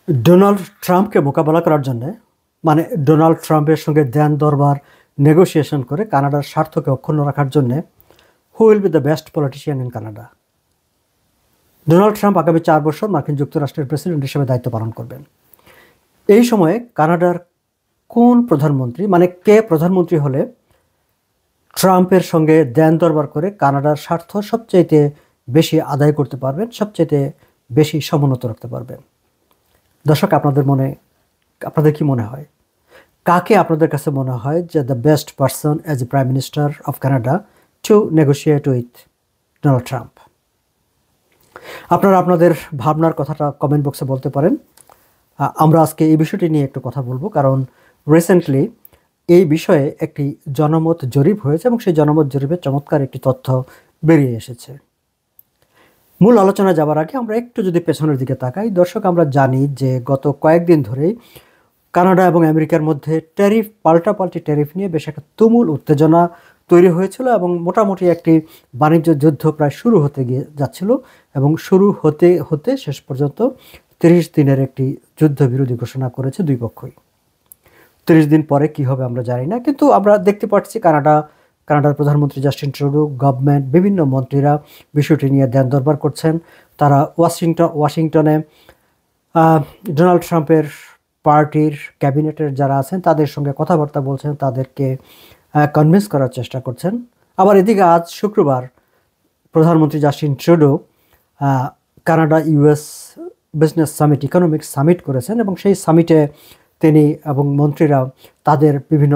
Donald ট্রাম্পকে মোকাবেলা করার জন্যে মানে ডোনাল্ড ট্রাম্পের সঙ্গে দেন দরবার নেগোসিয়েশন করে কানাডার স্বার্থকে অক্ষুণ্ণ রাখার জন্যে হু will be the best politician in Canada. Donald Trump আগামী 4 বছর মার্কিন যুক্তরাষ্ট্রের প্রেসিডেন্ট হিসেবে দায়িত্ব পালন করবেন। এই সময়ে কানাডার কোন প্রধানমন্ত্রী মানে কে প্রধানমন্ত্রী হলে ট্রাম্পের সঙ্গে দেন দরবার করে কানাডার স্বার্থ সবচাইতে বেশি আদায় করতে পারবেন, সবচাইতে বেশি সমুন্নত রাখতে পারবেন? দর্শক, আপনাদের কি মনে হয়, কাকে আপনাদের কাছে মনে হয় যে the best person as a prime minister of Canada two negotiate with Donald Trump? আপনারা আপনাদের ভাবনার কথাটা কমেন্ট বক্সে বলতে পারেন। আমরা আজকে এই বিষয়টি নিয়ে একটু কথা বলবো, কারণ রিসেন্টলি এই বিষয়ে একটি জনমত জরিপ হয়েছে এবং সেই জনমত জরিপে চমৎকার একটি তথ্য বেরিয়ে এসেছে। মূল আলোচনা যাওয়ার আগে আমরা একটু যদি পেছনের দিকে তাকাই, দর্শক, আমরা জানি যে গত কয়েকদিন ধরেই কানাডা এবং আমেরিকার মধ্যে পাল্টাপাল্টি ট্যারিফ নিয়ে বেশ একটা তুমুল উত্তেজনা তৈরি হয়েছিল এবং মোটামুটি একটি বাণিজ্য যুদ্ধ প্রায় শুরু হতে যাচ্ছিল এবং শুরু হতে হতে শেষ পর্যন্ত 30 দিনের একটি যুদ্ধবিরতি ঘোষণা করেছে দুই পক্ষই। 30 দিন পরে কি হবে আমরা জানি না, কিন্তু আমরা দেখতে পাচ্ছি কানাডার প্রধানমন্ত্রী জাস্টিন ট্রুডো, গভর্নমেন্ট, বিভিন্ন মন্ত্রীরা বিষয়টি নিয়ে দেন দরবার করছেন। তারা ওয়াশিংটনে ডোনাল্ড ট্রাম্পের পার্টির ক্যাবিনেটের যারা আছেন তাদের সঙ্গে কথাবার্তা বলছেন, তাদেরকে কনভিন্স করার চেষ্টা করছেন। আবার এদিকে আজ শুক্রবার প্রধানমন্ত্রী Justin Trudeau Canada US business summit, economic summit করেছেন এবং সেই সামিটে তিনি এবং মন্ত্রীরা তাদের বিভিন্ন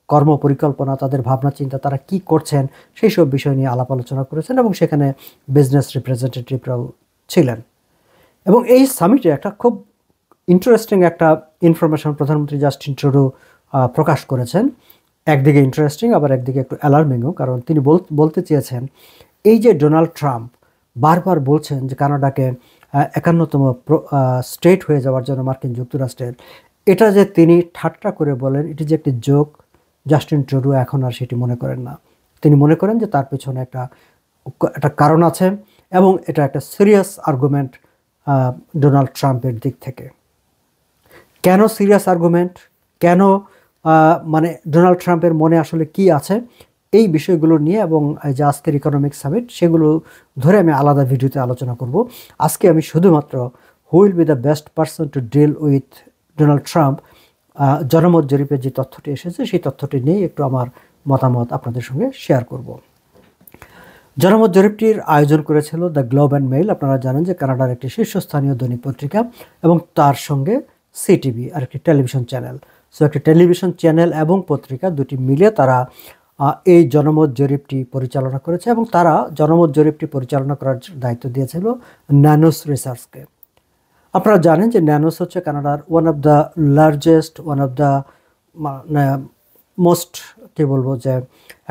কর্ম পরিকল্পনা, তাদের ভাবনা চিন্তা, তারা কি করছেন সেই সব বিষয় নিয়ে আলাপ আলোচনা করেছেন এবং সেখানে বিজনেস রিপ্রেজেন্টেটিভরাও ছিলেন। এবং এই সামিটে একটা খুব ইন্টারেস্টিং একটা ইনফরমেশন প্রধানমন্ত্রী জাস্টিন ট্রুডো প্রকাশ করেছেন। একদিকে ইন্টারেস্টিং, আবার একদিকে একটু অ্যালার্মিংও, কারণ তিনি বলতে চেয়েছেন এই যে ডোনাল্ড ট্রাম্প বারবার বলছেন যে কানাডাকে 51তম স্টেট হয়ে যাওয়ার জন্য মার্কিন যুক্তরাষ্ট্রের, এটা যে তিনি ঠাট্টা করে বলেন এটি যে একটি জোক, জাস্টিন ট্রুডো এখন আর সেটি মনে করেন না। তিনি মনে করেন যে তার পেছনে একটা কারণ আছে এবং এটা একটা সিরিয়াস আর্গুমেন্ট ডোনাল্ড ট্রাম্পের দিক থেকে। কেন সিরিয়াস আর্গুমেন্ট, কেন মানে ডোনাল্ড ট্রাম্পের মনে আসলে কি আছে, এই বিষয়গুলো নিয়ে এবং এই যে আজকের ইকোনমিক সামিট, সেগুলো ধরে আমি আলাদা ভিডিওতে আলোচনা করব। আজকে আমি শুধুমাত্র who will be the best person to deal with Donald Trump জনমত জরিপের যে তথ্যটি এসেছে সেই তথ্যটি নিয়ে একটু আমার মতামত আপনাদের সঙ্গে শেয়ার করব। জনমত জরিপটির আয়োজন করেছিল দ্য গ্লোব অ্যান্ড মেইল। আপনারা জানেন যে কানাডার একটি শীর্ষস্থানীয় দৈনিক পত্রিকা এবং তার সঙ্গে সিটিভি আর একটি টেলিভিশন চ্যানেল। সো একটি টেলিভিশন চ্যানেল এবং পত্রিকা দুটি মিলে তারা এই জনমত জরিপটি পরিচালনা করেছে এবং তারা জনমত জরিপটি পরিচালনা করার দায়িত্ব দিয়েছিল ন্যানোস রিসার্চকে। আপনারা জানেন যে ন্যানোস হচ্ছে কানাডার one of the largest, one of the most, কী বলবো, যে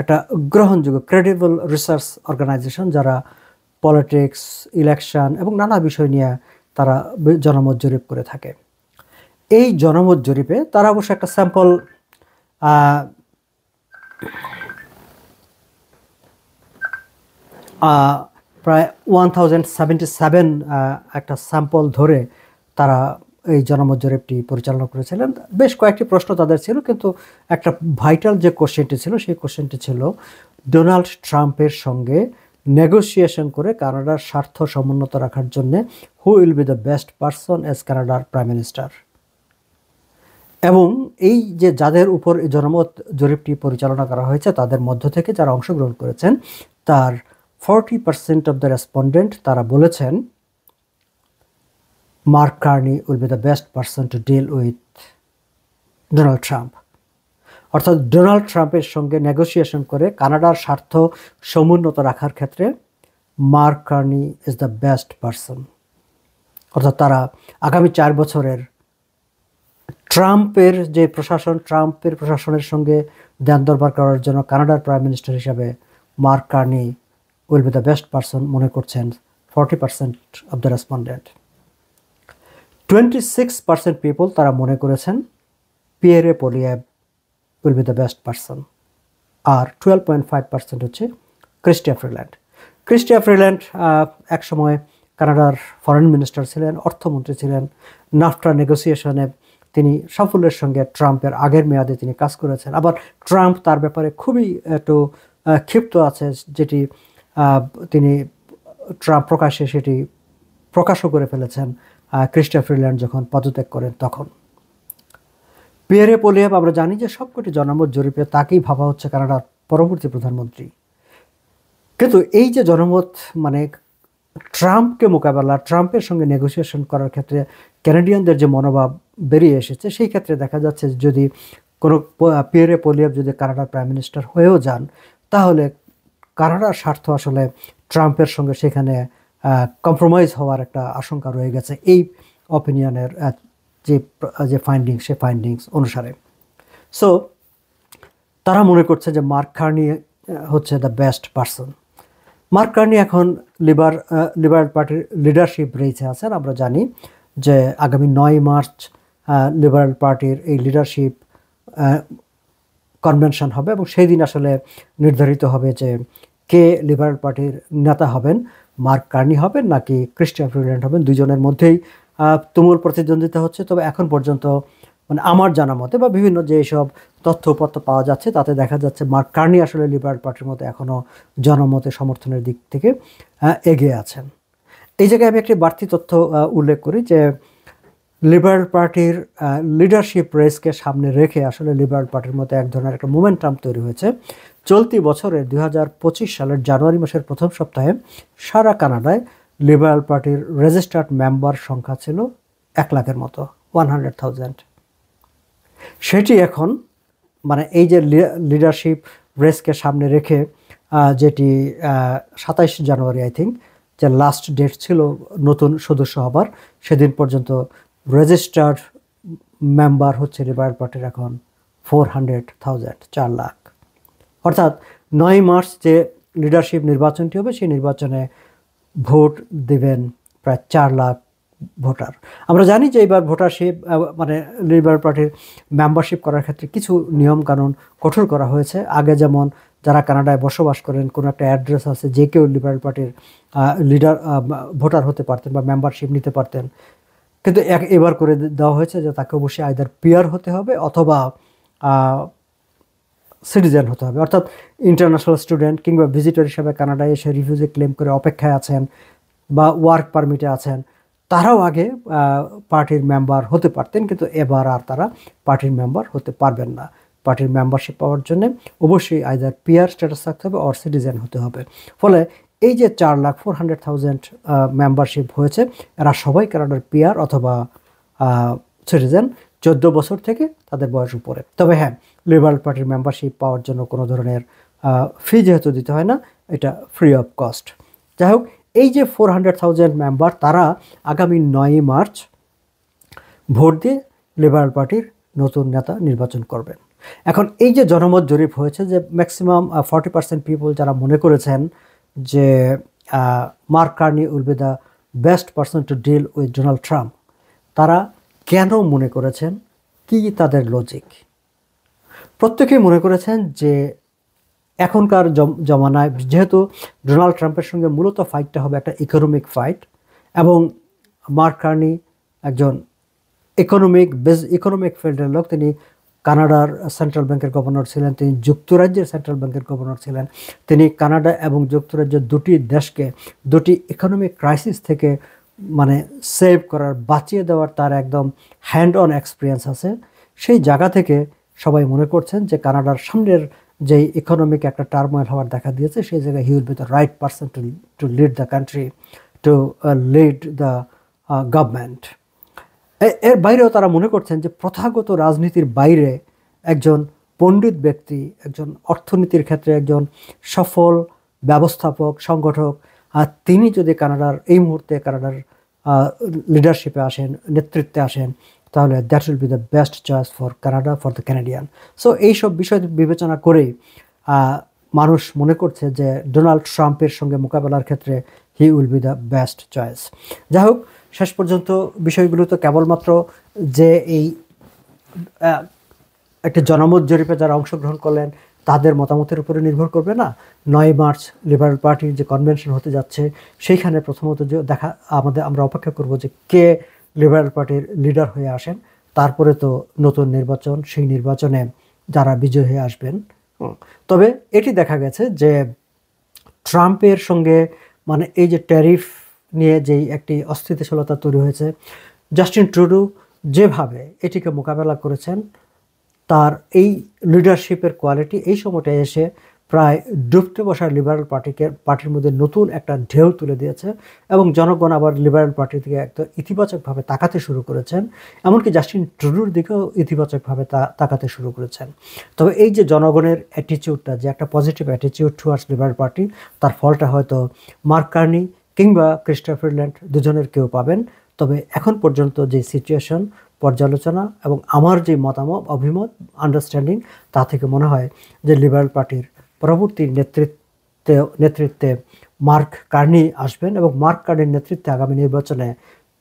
একটা গ্রহণযোগ্য ক্রেডিবল রিসার্চ অর্গানাইজেশন, যারা পলিটিক্স, ইলেকশন এবং নানা বিষয় নিয়ে তারা জনমত জরিপ করে থাকে। এই জনমত জরিপে তারা অবশ্য একটা স্যাম্পল প্রায় 1077 একটা স্যাম্পল ধরে তারা এই জনমত জরিপটি পরিচালনা করেছিলেন। বেশ কয়েকটি প্রশ্ন তাদের ছিল, কিন্তু একটা ভাইটাল যে কোশ্চেনটি ছিল সেই কোশ্চেনটি ছিল ডোনাল্ড ট্রাম্পের সঙ্গে নেগোসিয়েশন করে কানাডার স্বার্থ সমুন্নত রাখার জন্যে হু will be the best person as কানাডার প্রাইম মিনিস্টার। এবং এই যে যাদের উপর এই জনমত জরিপটি পরিচালনা করা হয়েছে তাদের মধ্য থেকে যারা অংশগ্রহণ করেছেন তার 40% অফ দ্য রেসপন্ডেন্ট তারা বলেছেন Mark Carney will be the best person to deal with Donald Trump. অর্থাৎ ডোনাল্ড ট্রাম্পের সঙ্গে নেগোসিয়েশন করে কানাডার স্বার্থ সমুন্নত রাখার ক্ষেত্রে Mark Carney is the best person. অর্থাৎ তারা আগামী 4 বছরের ট্রাম্পের প্রশাসনের সঙ্গে দেন দরবার করার জন্য কানাডার প্রাইম মিনিস্টার হিসাবে mark Carney will be the best person মনে করছেন 40% অফ দ্য রেসপন্ডেন্ট। 26% পিপল তারা মনে করেছেন Pierre Poilievre will be the best person. আর 12.5% হচ্ছে ক্রিস্টিয়া ফ্রিল্যান্ড। ক্রিস্টিয়া ফ্রিল্যান্ড এক সময় কানাডার ফরেন মিনিস্টার ছিলেন, অর্থমন্ত্রী ছিলেন। নাফটা নেগোসিয়েশনে তিনি সাফল্যের সঙ্গে ট্রাম্পের আগের মেয়াদে তিনি কাজ করেছেন। আবার ট্রাম্প তার ব্যাপারে খুবই একটু ক্ষিপ্ত আছে, যেটি তিনি ট্রাম্প প্রকাশ্যে সেটি প্রকাশও করে ফেলেছেন ক্রিস্টিয়া ফ্রিল্যান্ড যখন পদত্যাগ করেন তখন। পিয়েরে পোলিয়েভ আমরা জানি যে সবকটি জনমত জরিপে তাকেই ভাবা হচ্ছে কানাডার পরবর্তী প্রধানমন্ত্রী। কিন্তু এই যে জনমত মানে ট্রাম্পকে মোকাবেলা, ট্রাম্পের সঙ্গে নেগোসিয়েশন করার ক্ষেত্রে ক্যানাডিয়ানদের যে মনোভাব বেরিয়ে এসেছে, সেই ক্ষেত্রে দেখা যাচ্ছে যদি কোনো পিয়েরে পোলিয়েভ যদি কানাডার প্রাইম মিনিস্টার হয়েও যান, তাহলে কানাডার স্বার্থ আসলে ট্রাম্পের সঙ্গে সেখানে কম্প্রোমাইজ হওয়ার একটা আশঙ্কা রয়ে গেছে এই অপিনিয়নের যে ফাইন্ডিংস, সে ফাইন্ডিংস অনুসারে। সো তারা মনে করছে যে মার্ক কার্নি হচ্ছে the best person. Mark Carney এখন লিবারেল পার্টির লিডারশিপ রেসে আছেন। আমরা জানি যে আগামী 9 মার্চ লিবারেল পার্টির এই লিডারশিপ কনভেনশন হবে এবং সেই দিন আসলে নির্ধারিত হবে যে কে লিবারেল পার্টির নেতা হবেন, মার্ক কার্নি হবেন নাকি ক্রিস্টিয়া ফ্রিল্যান্ড হবেন। দুজনের মধ্যেই তুমুল প্রতিদ্বন্দ্বিতা হচ্ছে। তবে এখন পর্যন্ত মানে আমার জানা মতে বা বিভিন্ন যেসব তথ্যপত্র পাওয়া যাচ্ছে তাতে দেখা যাচ্ছে মার্ক কার্নি আসলে লিবারেল পার্টির মধ্যে এখনও জনমতে সমর্থনের দিক থেকে এগিয়ে আছেন। এই জায়গায় আমি একটি বাড়তি তথ্য উল্লেখ করি যে লিবারেল পার্টির লিডারশিপ রেসকে সামনে রেখে আসলে লিবারেল পার্টির মধ্যে এক ধরনের একটা মোমেন্টাম তৈরি হয়েছে। চলতি বছরের 2025 সালের জানুয়ারি মাসের প্রথম সপ্তাহে সারা কানাডায় লিবারেল পার্টির রেজিস্টার্ড মেম্বার সংখ্যা ছিল 1 লাখের মতো, 100,000। সেটি এখন মানে এই যে লিডারশিপ রেসকে সামনে রেখে যেটি 27 জানুয়ারি আই থিঙ্ক যে লাস্ট ডেট ছিল নতুন সদস্য হবার, সেদিন পর্যন্ত রেজিস্টার্ড মেম্বার হচ্ছে লিবারেল পার্টির এখন 400,000, 4 লাখ। অর্থাৎ 9 মার্চ যে লিডারশিপ নির্বাচনটি হবে সেই নির্বাচনে ভোট দেবেন প্রায় 4 লাখ ভোটার। আমরা জানি যে এবার ভোটারশিপ মানে লিবারেল পার্টির মেম্বারশিপ করার ক্ষেত্রে কিছু নিয়মকানুন কঠোর করা হয়েছে। আগে যেমন যারা কানাডায় বসবাস করেন, কোনো একটা অ্যাড্রেস আছে, যে কেউ লিবারেল পার্টির ভোটার হতে পারতেন বা মেম্বারশিপ নিতে পারতেন। কিন্তু এবার করে দেওয়া হয়েছে যে তাকে অবশ্যই আইদার পিয়ার হতে হবে অথবা সিটিজেন হতে হবে। অর্থাৎ ইন্টারন্যাশনাল স্টুডেন্ট কিংবা ভিজিটর হিসেবে কানাডায় এসে রিফিউজি ক্লেম করে অপেক্ষায় আছেন বা ওয়ার্ক পারমিটে আছেন, তারাও আগে পার্টির মেম্বার হতে পারতেন, কিন্তু এবার আর তারা পার্টির মেম্বার হতে পারবেন না। পার্টির মেম্বারশিপ পাওয়ার জন্য অবশ্যই আইদার পিয়ার স্ট্যাটাস থাকতে হবে অর সিটিজেন হতে হবে। ফলে এই যে 4,400,000 মেম্বারশিপ হয়েছে, এরা সবাই কানাডার পিয়ার অথবা সিটিজেন, 14 বছর থেকে তাদের বয়স উপরে। তবে হ্যাঁ, লিবারেল পার্টির মেম্বারশিপ পাওয়ার জন্য কোনো ধরনের ফি যেহেতু দিতে হয় না, এটা ফ্রি অফ কস্ট। যাই হোক, এই যে 400,000 মেম্বার, তারা আগামী 9 মার্চ ভোট দিয়ে লিবারেল পার্টির নতুন নেতা নির্বাচন করবেন। এখন এই যে জনমত জরিপ হয়েছে যে ম্যাক্সিমাম 40% পিপল যারা মনে করেছেন যে Mark Carney will be the best person to deal with Donald Trump, তারা কেন মনে করেছেন, কি তাদের লজিক? প্রত্যেকেই মনে করেছেন যে এখনকার জমানায় যেহেতু ডোনাল্ড ট্রাম্পের সঙ্গে মূলত ফাইটটা হবে একটা ইকোনমিক ফাইট, এবং মার্ক কার্নি একজন ইকোনমিক ফিল্ডের লোক। তিনি কানাডার সেন্ট্রাল ব্যাংকের গভর্নর ছিলেন, তিনি যুক্তরাজ্যের সেন্ট্রাল ব্যাংকের গভর্নর ছিলেন। তিনি কানাডা এবং যুক্তরাজ্যের দুটি দেশকে দুটি ইকোনমিক ক্রাইসিস থেকে মানে সেভ করার, বাঁচিয়ে দেওয়ার তার একদম হ্যান্ড অন এক্সপিরিয়েন্স আছে। সেই জায়গা থেকে সবাই মনে করছেন যে কানাডার সামনের যে ইকোনমিক একটা টার্মোয়েল হওয়ার দেখা দিয়েছে, সেই জায়গায় he will be the right person to lead the country, to lead the government. এর বাইরেও তারা মনে করছেন যে প্রথাগত রাজনীতির বাইরে একজন পণ্ডিত ব্যক্তি, একজন অর্থনীতির ক্ষেত্রে একজন সফল ব্যবস্থাপক, সংগঠক, তিনি যদি এই মুহূর্তে কানাডার লিডারশিপে আসেন, নেতৃত্বে আসেন, তাহলে that will be the best choice for Canada, for the Canadian. So এইসব বিষয় বিবেচনা করেই মানুষ মনে করছে যে ডোনাল্ড ট্রাম্পের সঙ্গে মোকাবেলার ক্ষেত্রে he will be the best choice. যাই হোক, শেষ পর্যন্ত বিষয়গুলো তো কেবলমাত্র যে এই একটি জনমত জরিপে যারা অংশগ্রহণ করলেন তাদের মতামতের উপরে নির্ভর করবে না। 9 মার্চ লিবারেল পার্টির যে কনভেনশন হতে যাচ্ছে সেইখানে প্রথমত যে আমরা অপেক্ষা করব যে কে লিবারেল পার্টির লিডার হয়ে আসেন, তারপরে তো নতুন নির্বাচন, সেই নির্বাচনে যারা বিজয়ী হয়ে আসবেন। তবে এটি দেখা গেছে যে ট্রাম্পের সঙ্গে মানে এই যে ট্যারিফ নিয়ে যেই একটি অস্থিতিশীলতা তৈরি হয়েছে, জাস্টিন ট্রুডো যেভাবে এটিকে মোকাবেলা করেছেন, তার এই লিডারশিপের কোয়ালিটি এই সময়টা এসে প্রায় ডুবতে বসা লিবারেল পার্টির মধ্যে নতুন একটা ঢেউ তুলে দিয়েছে এবং জনগণ আবার লিবারেল পার্টির দিকে একটা ইতিবাচকভাবে তাকাতে শুরু করেছেন, এমনকি জাস্টিন ট্রুডোর দিকেও ইতিবাচকভাবে তাকাতে শুরু করেছেন। তবে এই যে জনগণের অ্যাটিচিউডটা, যে একটা পজিটিভ অ্যাটিচিউড টুয়ার্ডস লিবারেল পার্টি, তার ফলটা হয়তো মার্ক কার্নি কিংবা ক্রিস্টোফার ফ্রিডল্যান্ড দুজনের কেউ পাবেন। তবে এখন পর্যন্ত যে সিচুয়েশন, পর্যালোচনা এবং আমার যে অভিমত, আন্ডারস্ট্যান্ডিং, তা থেকে মনে হয় যে লিবারেল পার্টির পরবর্তী নেতৃত্বে মার্ক কার্নি আসবেন এবং মার্ক কার্নির নেতৃত্বে আগামী নির্বাচনে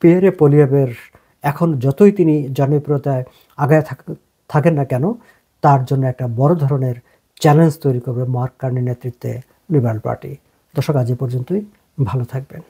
পিয়েরে পোলিয়েভের এখন যতই তিনি জনপ্রিয়তায় আগায় থাকেন না কেন, তার জন্য একটা বড় ধরনের চ্যালেঞ্জ তৈরি করবে মার্ক কার্নির নেতৃত্বে লিবারেল পার্টি। দর্শক, আজ এ পর্যন্তই, ভালো থাকবেন।